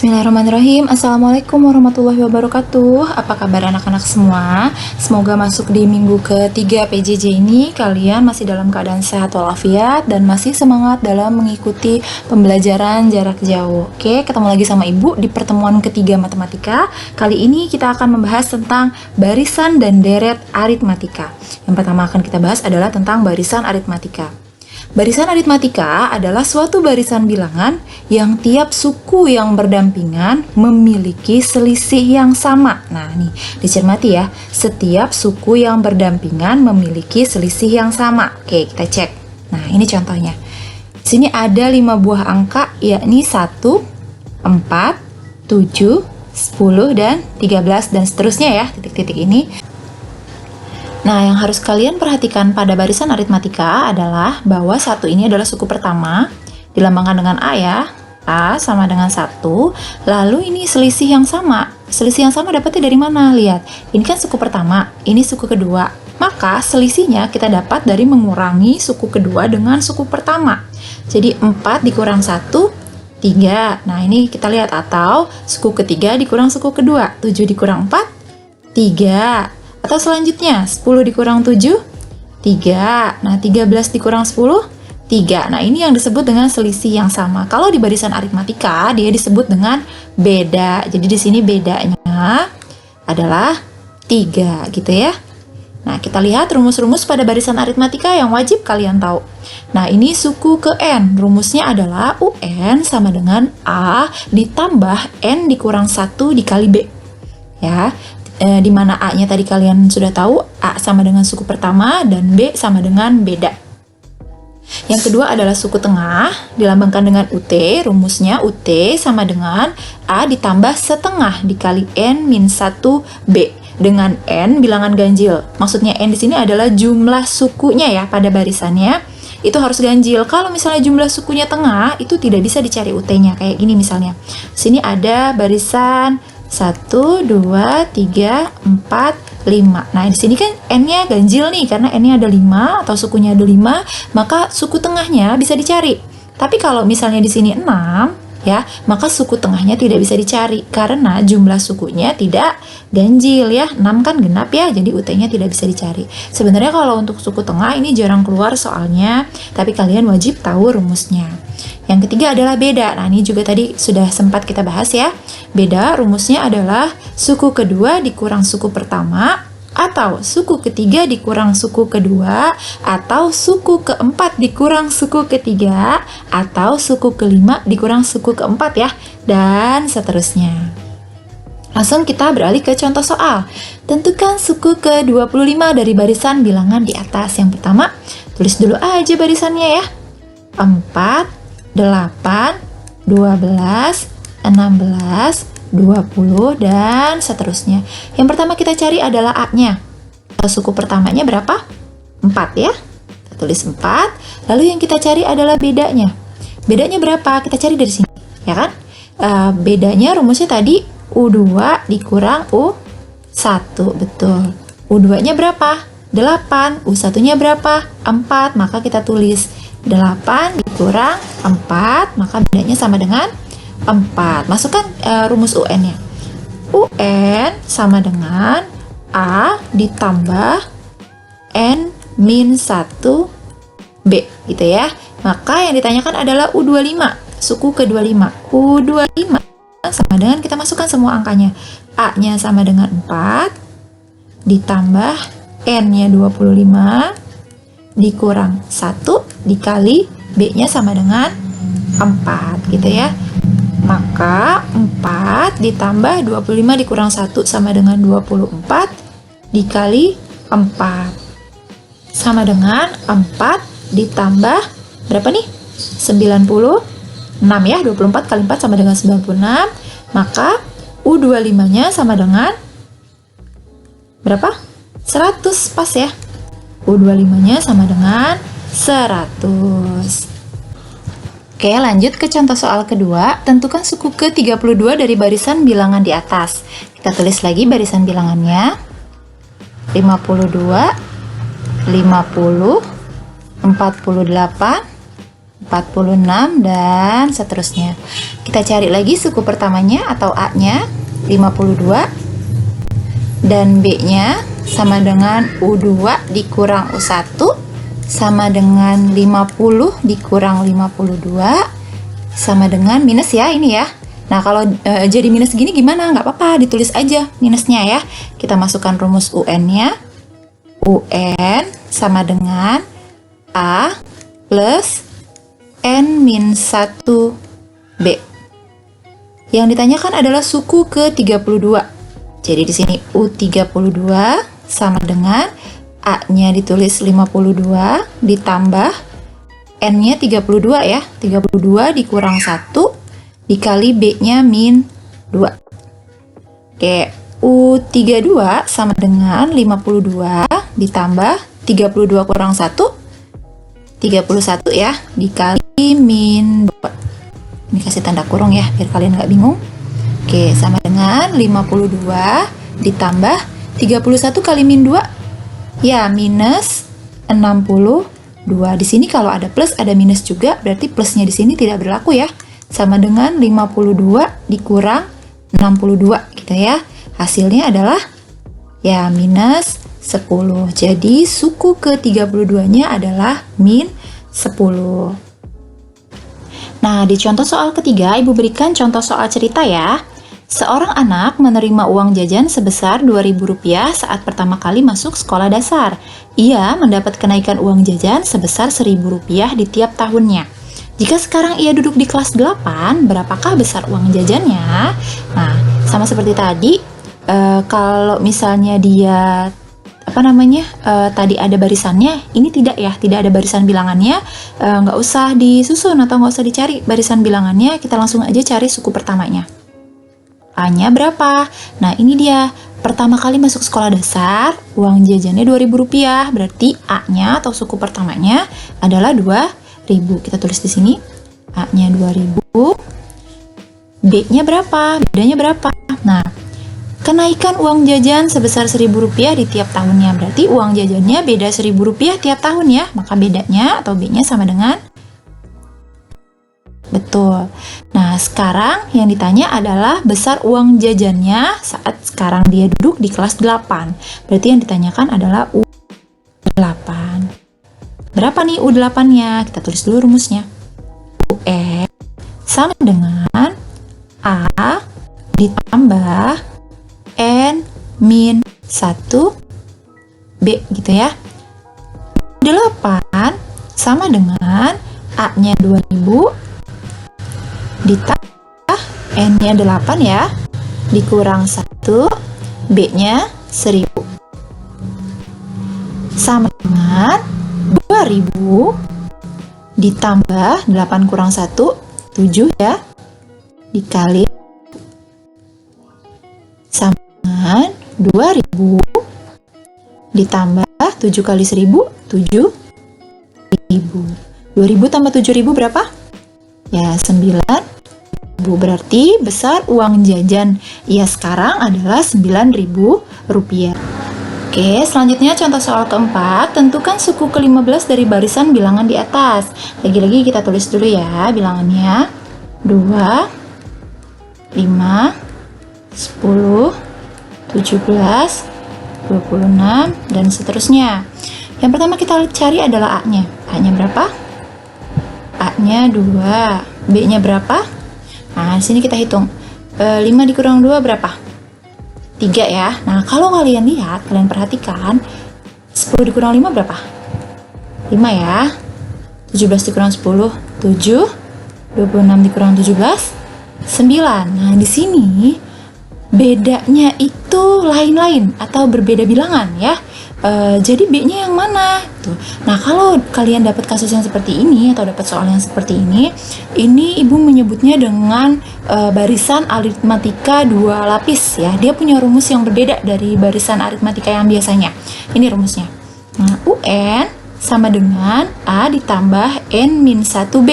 Bismillahirrahmanirrahim. Assalamualaikum warahmatullahi wabarakatuh. Apa kabar anak-anak semua? Semoga masuk di minggu ketiga PJJ ini kalian masih dalam keadaan sehat walafiat dan masih semangat dalam mengikuti pembelajaran jarak jauh. Oke, ketemu lagi sama Ibu di pertemuan ketiga matematika. Kali ini kita akan membahas tentang barisan dan deret aritmatika. Yang pertama akan kita bahas adalah tentang barisan aritmatika. Barisan aritmatika adalah suatu barisan bilangan yang tiap suku yang berdampingan memiliki selisih yang sama. Nah, nih, dicermati ya. Setiap suku yang berdampingan memiliki selisih yang sama. Oke, kita cek. Nah, ini contohnya. Di sini ada 5 buah angka, yakni 1, 4, 7, 10, dan 13, dan seterusnya ya, titik-titik ini. Nah, yang harus kalian perhatikan pada barisan aritmatika adalah bahwa 1 ini adalah suku pertama, dilambangkan dengan A ya. A sama dengan 1, lalu ini selisih yang sama. Selisih yang sama dapatnya dari mana? Lihat, ini kan suku pertama, ini suku kedua. Maka selisihnya kita dapat dari mengurangi suku kedua dengan suku pertama. Jadi 4 dikurang 1, 3. Nah, ini kita lihat, atau suku ketiga dikurang suku kedua. 7 dikurang 4, 3. Atau selanjutnya, 10 dikurang 7, 3. Nah, 13 dikurang 10, 3. Nah, ini yang disebut dengan selisih yang sama. Kalau di barisan aritmatika, dia disebut dengan beda. Jadi, di sini bedanya adalah 3, gitu ya. Nah, kita lihat rumus-rumus pada barisan aritmatika yang wajib kalian tahu. Nah, ini suku ke N. Rumusnya adalah UN sama dengan A ditambah N dikurang 1 dikali B. Ya, di mana A-nya tadi kalian sudah tahu, A sama dengan suku pertama dan B sama dengan beda. Yang kedua adalah suku tengah, dilambangkan dengan UT. Rumusnya UT sama dengan A ditambah setengah dikali N min 1 B. Dengan N bilangan ganjil. Maksudnya N di sini adalah jumlah sukunya ya pada barisannya. Itu harus ganjil. Kalau misalnya jumlah sukunya tengah, itu tidak bisa dicari UT-nya. Kayak gini misalnya. Sini ada barisan 1, 2, 3, 4, 5. Nah, di sini kan N-nya ganjil nih, karena N-nya ada 5 atau sukunya ada 5, maka suku tengahnya bisa dicari. Tapi kalau misalnya di sini 6, ya, maka suku tengahnya tidak bisa dicari karena jumlah sukunya tidak ganjil ya. 6 kan genap ya, jadi UT-nya tidak bisa dicari. Sebenarnya kalau untuk suku tengah ini jarang keluar soalnya, tapi kalian wajib tahu rumusnya. Yang ketiga adalah beda. Nah, ini juga tadi sudah sempat kita bahas ya. Beda rumusnya adalah suku kedua dikurang suku pertama, atau suku ketiga dikurang suku kedua, atau suku keempat dikurang suku ketiga, atau suku kelima dikurang suku keempat ya, dan seterusnya. Langsung kita beralih ke contoh soal. Tentukan suku ke-25 dari barisan bilangan di atas. Yang pertama, tulis dulu aja barisannya ya. 4, 8, 12, 16, 20, dan seterusnya. Yang pertama kita cari adalah A-nya. Suku pertamanya berapa? 4 ya. Kita tulis 4. Lalu yang kita cari adalah bedanya. Bedanya berapa? Kita cari dari sini, ya kan? Bedanya rumusnya tadi U2 dikurang U1, betul. U2-nya berapa? 8. U1-nya berapa? 4. Maka kita tulis 8 dikurang 4, maka bedanya sama dengan 4. Masukkan rumus UN-nya. UN sama dengan A ditambah N min 1 B, gitu ya. Maka yang ditanyakan adalah U25, suku ke-25. U25 sama dengan, kita masukkan semua angkanya. A-nya sama dengan 4, ditambah N-nya 25, dikurang 1 dikali B-nya sama dengan 4, gitu ya. Maka 4 ditambah 25 dikurang 1 sama dengan 24 dikali 4. Sama dengan 4 ditambah berapa nih? 96 ya, 24 kali 4 sama dengan 96. Maka U25-nya sama dengan berapa? 100, pas ya. U25-nya sama dengan 100. Oke, lanjut ke contoh soal kedua. Tentukan suku ke-32 dari barisan bilangan di atas. Kita tulis lagi barisan bilangannya. 52, 50, 48, 46, dan seterusnya. Kita cari lagi suku pertamanya atau A-nya, 52, dan B-nya sama dengan U2 dikurang U1 sama dengan 50 dikurang 52 sama dengan minus ya ini ya. Nah kalau jadi minus gini gimana? Nggak apa-apa, ditulis aja minusnya ya. Kita masukkan rumus UN-nya. UN sama dengan A plus N-1B. Yang ditanyakan adalah suku ke-32. Jadi di sini U32 sama dengan A-nya ditulis 52 ditambah N-nya 32 ya. 32 dikurang 1 dikali B-nya min 2. Oke, U32 sama dengan 52 ditambah 32 kurang 1 31 ya dikali min 2. Ini kasih tanda kurung ya biar kalian nggak bingung. Oke, sama dengan 52 ditambah 31 kali min 2 ya minus 62. Di sini kalau ada plus ada minus juga, berarti plusnya di sini tidak berlaku ya. Sama dengan 52 dikurang 62 gitu ya. Hasilnya adalah ya minus 10. Jadi suku ke-32-nya adalah min 10. Nah, di contoh soal ketiga, Ibu berikan contoh soal cerita ya. Seorang anak menerima uang jajan sebesar Rp2.000 saat pertama kali masuk sekolah dasar. Ia mendapat kenaikan uang jajan sebesar Rp1.000 di tiap tahunnya. Jika sekarang ia duduk di kelas 8, berapakah besar uang jajannya? Nah, sama seperti tadi, kalau misalnya dia tadi ada barisannya, ini tidak ya, tidak ada barisan bilangannya, nggak usah disusun atau nggak usah dicari barisan bilangannya, kita langsung aja cari suku pertamanya. A-nya berapa? Nah ini dia, pertama kali masuk sekolah dasar, uang jajannya Rp2.000, berarti A-nya atau suku pertamanya adalah 2.000. Kita tulis di sini, A-nya 2.000, B-nya berapa? Bedanya berapa? Nah, kenaikan uang jajan sebesar Rp1.000 di tiap tahunnya, berarti uang jajannya beda Rp1.000 tiap tahun ya, maka bedanya atau B-nya sama dengan betul. Nah, sekarang yang ditanya adalah besar uang jajannya saat sekarang dia duduk di kelas 8. Berarti yang ditanyakan adalah U8. Berapa nih U8-nya? Kita tulis dulu rumusnya. UN sama dengan A ditambah N min 1B gitu ya. 8 sama dengan A-nya 2000 ditambah N-nya 8 ya, dikurang 1, B-nya 1000. Sama dengan 2000 ditambah 8 kurang 1, 7 ya, dikali sama dengan 2000 ditambah 7 kali 1000, 7000. 2000 tambah 7000 berapa? Ya, 9.000. Berarti besar uang jajan ia sekarang adalah Rp9.000. Oke, selanjutnya contoh soal keempat. Tentukan suku ke-15 dari barisan bilangan di atas. Lagi-lagi kita tulis dulu ya bilangannya. 2, 5, 10, 17, 26, dan seterusnya. Yang pertama kita cari adalah A-nya. A-nya berapa? A-nya 2. B-nya berapa? Nah, di sini kita hitung. 5 dikurang 2 berapa? 3 ya. Nah, kalau kalian lihat, kalian perhatikan, 10 dikurang 5 berapa? 5 ya. 17 dikurang 10, 7. 26 dikurang 17, 9. Nah, di sini bedanya itu lain-lain atau berbeda bilangan ya. Jadi B-nya yang mana? Tuh. Nah, kalau kalian dapat kasus yang seperti ini atau dapat soal yang seperti ini Ibu menyebutnya dengan barisan aritmatika 2 lapis ya. Dia punya rumus yang berbeda dari barisan aritmatika yang biasanya. Ini rumusnya. Nah, UN sama dengan A ditambah N-1B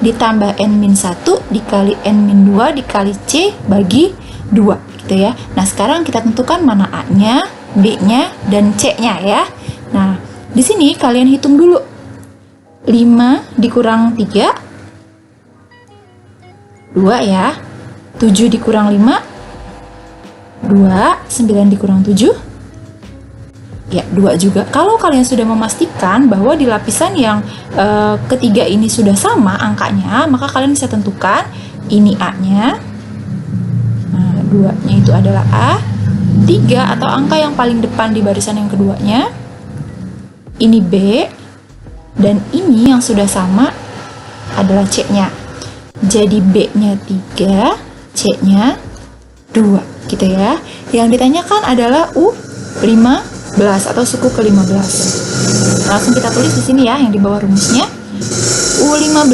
ditambah N-1 dikali N-2 dikali C bagi 2 gitu ya. Nah, sekarang kita tentukan mana A-nya, B-nya, dan C-nya ya. Nah, di sini kalian hitung dulu. 5 dikurang 3, 2 ya. 7 dikurang 5, 2. 9 dikurang 7, ya 2 juga. Kalau kalian sudah memastikan bahwa di lapisan yang ketiga ini sudah sama angkanya, maka kalian bisa tentukan ini A-nya. Nah, 2-nya itu adalah A. 3 atau angka yang paling depan di barisan yang keduanya, ini B. Dan ini yang sudah sama adalah C-nya. Jadi B-nya 3, C-nya 2 gitu ya. Yang ditanyakan adalah U15 atau suku ke-15. Langsung kita tulis di sini ya yang di bawah rumusnya. U15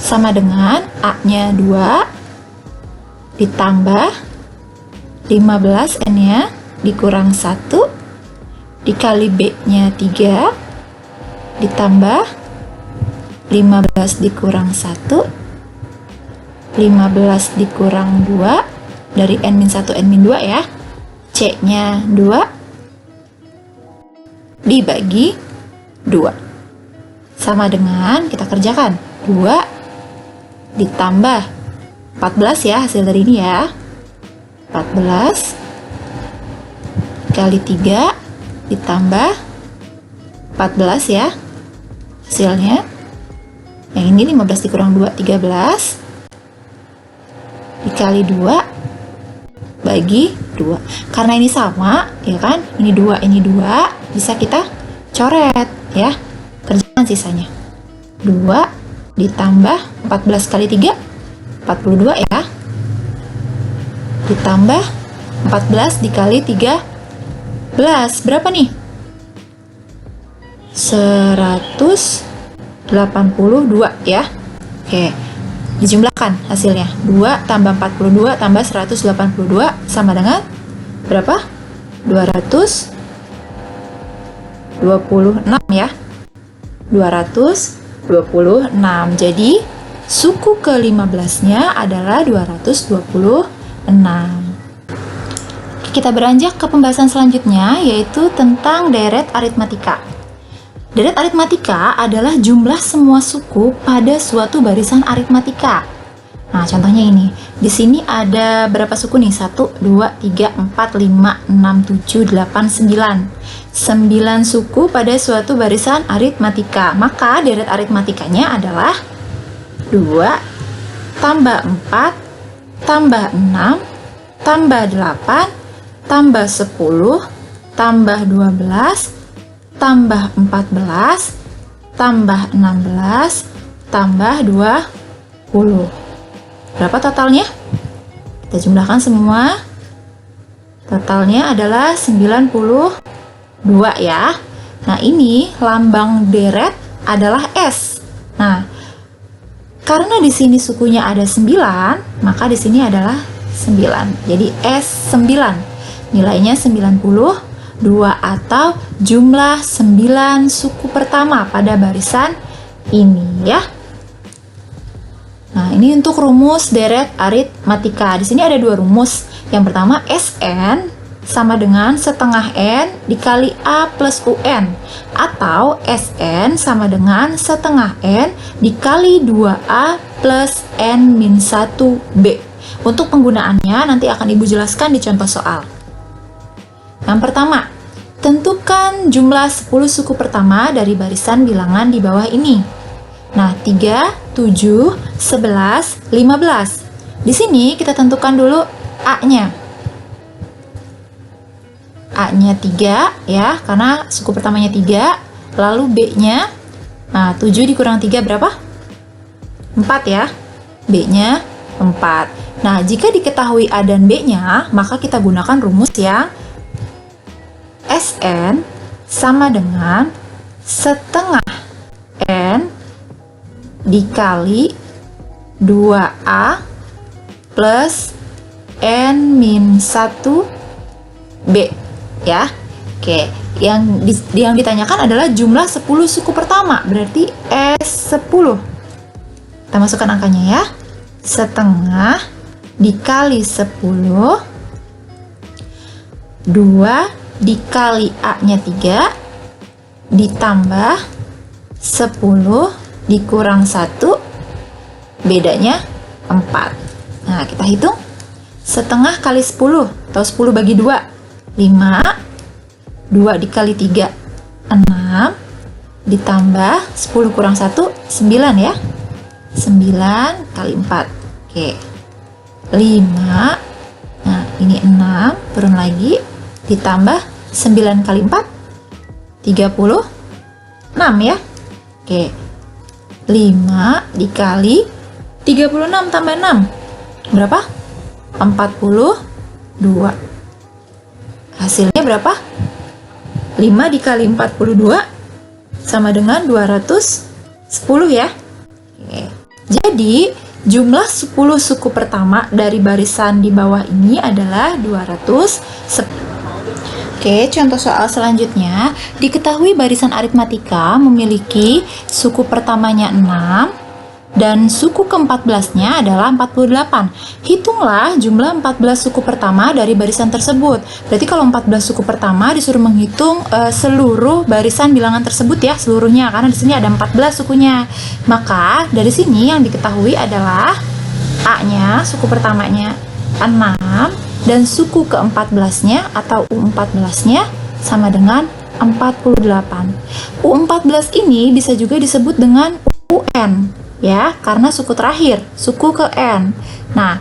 sama dengan A-nya 2 ditambah 15 N-nya dikurang 1 dikali B-nya 3 ditambah 15 dikurang 1, 15 dikurang 2 dari N-1 N-2 ya. C-nya 2 dibagi 2 sama dengan, kita kerjakan, 2 ditambah 14 ya hasil dari ini ya. 14 kali 3 ditambah 14 ya hasilnya. Yang ini 15 dikurang 2, 13 dikali 2 bagi 2. Karena ini sama ya kan, ini 2 ini 2, bisa kita coret ya. Kerjakan sisanya. 2 ditambah 14 kali 3, 42 ya. Ditambah 14 dikali 13, berapa nih? 182 ya. Oke, dijumlahkan hasilnya. 2 tambah 42 tambah 182 sama dengan berapa? 226 ya. 226. Jadi suku ke-15-nya adalah 226. Kita beranjak ke pembahasan selanjutnya, yaitu tentang deret aritmatika. Deret aritmatika adalah jumlah semua suku pada suatu barisan aritmatika. Nah, contohnya ini. Di sini ada berapa suku nih? 1, 2, 3, 4, 5, 6, 7, 8, 9. 9 suku pada suatu barisan aritmatika. Maka deret aritmatikanya adalah 2 tambah 4 tambah 6 tambah 8 tambah 10 tambah 12 tambah 14 tambah 16 tambah 20. Berapa totalnya? Kita jumlahkan semua. Totalnya adalah 92 ya. Nah, ini lambang deret adalah S. Nah, karena di sini sukunya ada 9, maka di sini adalah 9. Jadi S9. Nilainya 92 atau jumlah 9 suku pertama pada barisan ini ya. Nah, ini untuk rumus deret aritmatika. Di sini ada dua rumus. Yang pertama, Sn sama dengan setengah N dikali A plus UN. Atau Sn sama dengan setengah N dikali 2A plus N-1B. Untuk penggunaannya nanti akan Ibu jelaskan di contoh soal. Yang pertama, tentukan jumlah 10 suku pertama dari barisan bilangan di bawah ini. Nah, 3, 7, 11, 15. Di sini kita tentukan dulu A-nya. A-nya 3 ya, karena suku pertamanya 3. Lalu B-nya, nah 7 dikurang 3 berapa? 4 ya. B-nya 4. Nah, jika diketahui A dan B-nya, maka kita gunakan rumus yang Sn sama dengan setengah N dikali 2A plus N-1B ya. Oke, yang ditanyakan adalah jumlah 10 suku pertama, berarti S10. Kita masukkan angkanya ya. Setengah dikali 10, 2 dikali A-nya 3 ditambah 10 dikurang 1, bedanya 4. Nah, kita hitung. Setengah kali 10 atau 10 bagi 2, 5. 2 dikali 3, 6. Ditambah 10 kurang 1, 9 ya. 9 kali 4. Oke. 5. Nah, ini 6, turun lagi. Ditambah 9 kali 4, 36 ya. Oke. 5 dikali 36 tambah 6. Berapa? 42. Hasilnya berapa? 5 dikali 42 sama dengan 210 ya. Oke. Jadi, jumlah 10 suku pertama dari barisan di bawah ini adalah 210. Oke, contoh soal selanjutnya. Diketahui barisan aritmatika memiliki suku pertamanya 6 dan suku ke-14-nya adalah 48. Hitunglah jumlah 14 suku pertama dari barisan tersebut. Berarti kalau 14 suku pertama disuruh menghitung seluruh barisan bilangan tersebut ya, seluruhnya, karena di sini ada 14 sukunya. Maka dari sini yang diketahui adalah A-nya, suku pertamanya 6, dan suku ke-14-nya atau U14-nya sama dengan 48. U14 ini bisa juga disebut dengan UN ya, karena suku terakhir, suku ke N. Nah,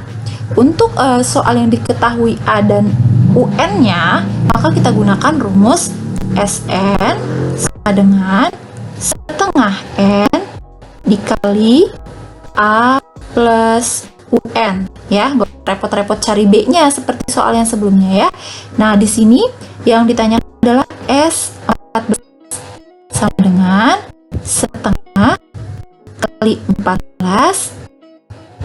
untuk soal yang diketahui A dan UN-nya, maka kita gunakan rumus SN sama dengan setengah N dikali A plus UN ya. Gak repot-repot cari B-nya seperti soal yang sebelumnya ya. Nah, di sini yang ditanyakan adalah S14 sama dengan setengah kali 14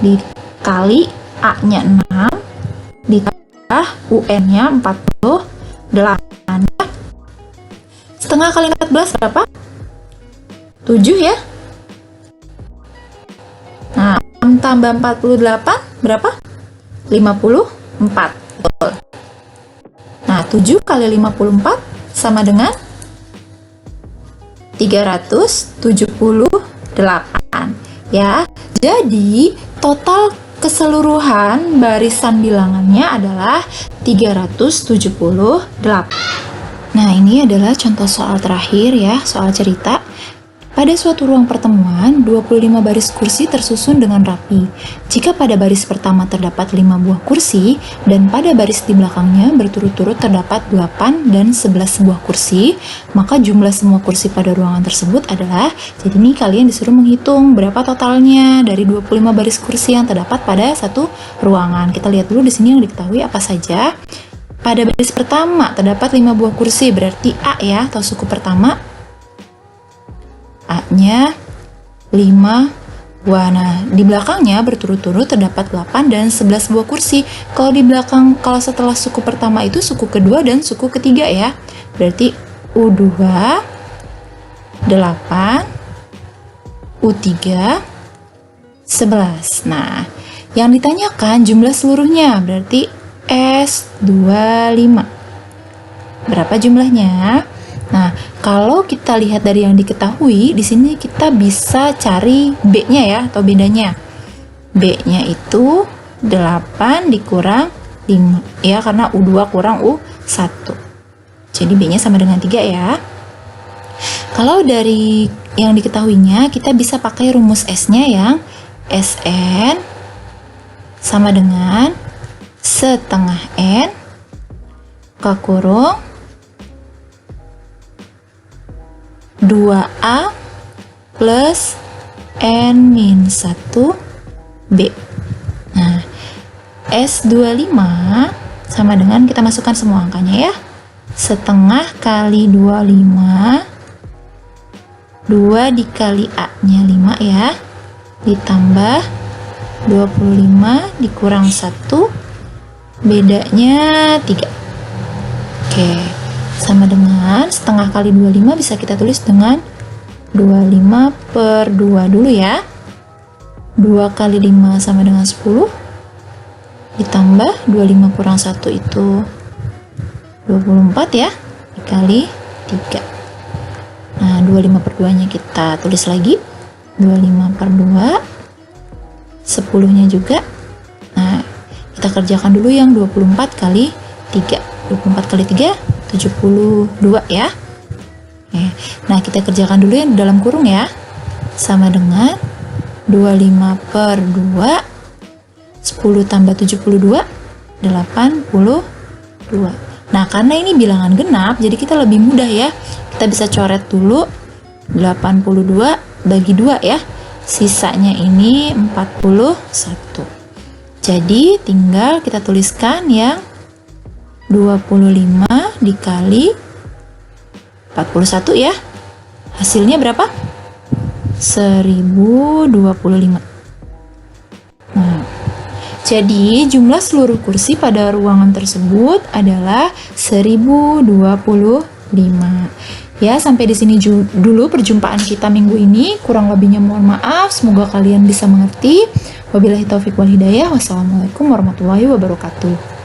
dikali A-nya 6 ditambah UN-nya 48. Setengah kali 14 berapa? 7 ya. Nah, 6 tambah 48 berapa? 54. Betul. Nah, 7 kali 54 sama dengan 378 ya. Jadi, total keseluruhan barisan bilangannya adalah 378. Nah, ini adalah contoh soal terakhir ya, soal cerita. Pada suatu ruang pertemuan, 25 baris kursi tersusun dengan rapi. Jika pada baris pertama terdapat 5 buah kursi, dan pada baris di belakangnya berturut-turut terdapat 8 dan 11 buah kursi, maka jumlah semua kursi pada ruangan tersebut adalah, jadi ini kalian disuruh menghitung berapa totalnya dari 25 baris kursi yang terdapat pada satu ruangan. Kita lihat dulu di sini yang diketahui apa saja. Pada baris pertama terdapat 5 buah kursi, berarti A ya, atau suku pertama. A-nya 5 buah. Nah, di belakangnya berturut-turut terdapat 8 dan 11 buah kursi. Kalau di belakang, kalau setelah suku pertama itu suku kedua dan suku ketiga ya. Berarti U2, 8, U3, 11. Nah, yang ditanyakan jumlah seluruhnya, berarti S25. Berapa jumlahnya? Nah, kalau kita lihat dari yang diketahui, di sini kita bisa cari B-nya ya, atau bedanya. B-nya itu 8 dikurang 5, ya, karena U2 kurang U1. Jadi B-nya sama dengan 3 ya. Kalau dari yang diketahuinya, kita bisa pakai rumus S-nya yang SN sama dengan setengah N ke kurung 2A plus N-1B. Nah, S25 sama dengan, kita masukkan semua angkanya ya, setengah kali 25, 2 dikali A-nya 5 ya, ditambah 25 dikurang 1, bedanya 3. Oke, sama dengan setengah kali 25 bisa kita tulis dengan 25 per 2 dulu ya. 2 kali 5 sama dengan 10, ditambah 25 kurang 1 itu 24 ya, dikali 3. Nah, 25 per 2-nya kita tulis lagi. 25 per 2. 10-nya juga. Nah, kita kerjakan dulu yang 24 kali 3. 24 kali 3, 72 ya. Nah, kita kerjakan dulu yang dalam kurung ya. Sama dengan 25 per 2, 10 tambah 72, 82. Nah, karena ini bilangan genap, jadi kita lebih mudah ya. Kita bisa coret dulu 82 bagi 2 ya. Sisanya ini 41. Jadi tinggal kita tuliskan yang 25 dikali 41 ya. Hasilnya berapa? 1025. Nah, jadi jumlah seluruh kursi pada ruangan tersebut adalah 1025. Ya, sampai di sini dulu perjumpaan kita minggu ini. Kurang lebihnya mohon maaf, semoga kalian bisa mengerti. Wabillahi taufik wal hidayah. Wassalamualaikum warahmatullahi wabarakatuh.